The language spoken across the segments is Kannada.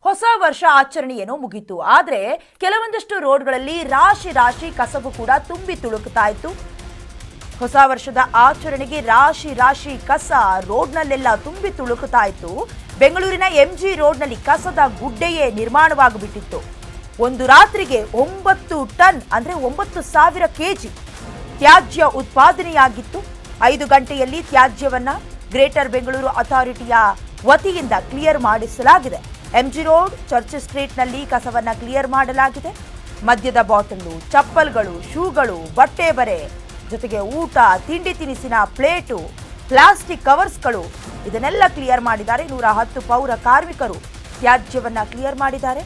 ಹೊಸ ವರ್ಷ ಆಚರಣೆ ಏನೋ ಮುಗಿತು. ಆದರೆ ಕೆಲವೊಂದಷ್ಟು ರೋಡ್ಗಳಲ್ಲಿ ರಾಶಿ ರಾಶಿ ಕಸವು ಕೂಡ ತುಂಬಿ ತುಳುಕ್ತಾ ಇತ್ತು. ಹೊಸ ವರ್ಷದ ಆಚರಣೆಗೆ ರಾಶಿ ರಾಶಿ ಕಸ ರೋಡ್ನಲ್ಲೆಲ್ಲ ತುಂಬಿ ತುಳುಕ್ತಾ ಇತ್ತು. ಬೆಂಗಳೂರಿನ ಎಂಜಿ ರೋಡ್ನಲ್ಲಿ ಕಸದ ಗುಡ್ಡೆಯೇ ನಿರ್ಮಾಣವಾಗಿಬಿಟ್ಟಿತ್ತು. ಒಂದು ರಾತ್ರಿಗೆ 9 ಟನ್ ಅಂದ್ರೆ 9,000 ಕೆಜಿ ತ್ಯಾಜ್ಯ ಉತ್ಪಾದನೆಯಾಗಿತ್ತು. 5 ಗಂಟೆಯಲ್ಲಿ ತ್ಯಾಜ್ಯವನ್ನ ಗ್ರೇಟರ್ ಬೆಂಗಳೂರು ಅಥಾರಿಟಿಯ ವತಿಯಿಂದ ಕ್ಲಿಯರ್ ಮಾಡಿಸಲಾಗಿದೆ. ಎಂಜಿ ರೋಡ್, ಚರ್ಚ್ ಸ್ಟ್ರೀಟ್ನಲ್ಲಿ ಕಸವನ್ನ ಕ್ಲಿಯರ್ ಮಾಡಲಾಗಿದೆ. ಮದ್ಯದ ಬಾಟಲು, ಚಪ್ಪಲ್ಗಳು, ಶೂಗಳು, ಬಟ್ಟೆ ಬರೆ ಜೊತೆಗೆ ಊಟ, ತಿಂಡಿ ತಿನಿಸಿನ ಪ್ಲೇಟು, ಪ್ಲಾಸ್ಟಿಕ್ ಕವರ್ಸ್ಗಳು ಇದನ್ನೆಲ್ಲ ಕ್ಲಿಯರ್ ಮಾಡಿದ್ದಾರೆ. 110 ಪೌರ ಕಾರ್ಮಿಕರು ತ್ಯಾಜ್ಯವನ್ನ ಕ್ಲಿಯರ್ ಮಾಡಿದ್ದಾರೆ.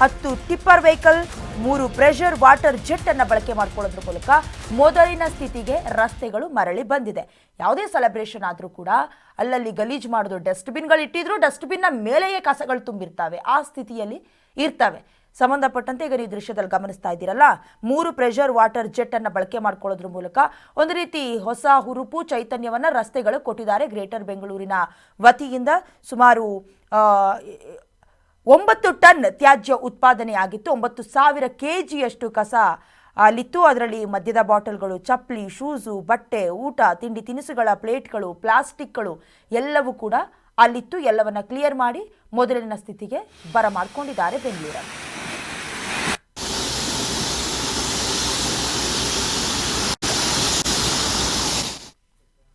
10 tipper vehicle, 3 pressure water jet ಅನ್ನ ಬಳಕೆ ಮಾಡಿಕೊಳ್ಳೋದ್ರ ಮೂಲಕ ಮೊದಲಿನ ಸ್ಥಿತಿಗೆ ರಸ್ತೆಗಳು ಮರಳಿ ಬಂದಿದೆ. ಯಾವುದೇ ಸೆಲೆಬ್ರೇಷನ್ ಆದರೂ ಕೂಡ ಅಲ್ಲಲ್ಲಿ ಗಲೀಜು ಮಾಡೋದು, ಡಸ್ಟ್ಬಿನ್ಗಳು ಇಟ್ಟಿದ್ರು ಡಸ್ಟ್ಬಿನ್ನ ಮೇಲೆಯೇ ಕಸಗಳು ತುಂಬಿರ್ತವೆ, ಆ ಸ್ಥಿತಿಯಲ್ಲಿ ಇರ್ತವೆ. ಸಂಬಂಧಪಟ್ಟಂತೆ ಈಗ ಈ ದೃಶ್ಯದಲ್ಲಿ ಗಮನಿಸ್ತಾ ಇದ್ದೀರಲ್ಲ, 3 ಪ್ರೆಷರ್ ವಾಟರ್ ಜೆಟ್ ಅನ್ನ ಬಳಕೆ ಮಾಡ್ಕೊಳ್ಳೋದ್ರ ಮೂಲಕ ಒಂದು ರೀತಿ ಹೊಸ ಹುರುಪು ಚೈತನ್ಯವನ್ನ ರಸ್ತೆಗಳು ಕೊಟ್ಟಿದ್ದಾರೆ. ಗ್ರೇಟರ್ ಬೆಂಗಳೂರಿನ ವತಿಯಿಂದ ಸುಮಾರು 9 ಟನ್ ತ್ಯಾಜ್ಯ ಉತ್ಪಾದನೆಯಾಗಿತ್ತು. 9,000 ಕೆಜಿಯಷ್ಟು ಕಸ ಅಲ್ಲಿತ್ತು. ಅದರಲ್ಲಿ ಮದ್ಯದ ಬಾಟಲ್ಗಳು, ಚಪ್ಪಲಿ, ಶೂಸು, ಬಟ್ಟೆ, ಊಟ, ತಿಂಡಿ ತಿನಿಸುಗಳ ಪ್ಲೇಟ್ಗಳು, ಪ್ಲಾಸ್ಟಿಕ್ಗಳು ಎಲ್ಲವೂ ಕೂಡ ಅಲ್ಲಿತ್ತು. ಎಲ್ಲವನ್ನ ಕ್ಲಿಯರ್ ಮಾಡಿ ಮೊದಲಿನ ಸ್ಥಿತಿಗೆ ಬರಮಾಡಿಕೊಂಡಿದ್ದಾರೆ ಬೆಂಗಳೂರಲ್ಲಿ.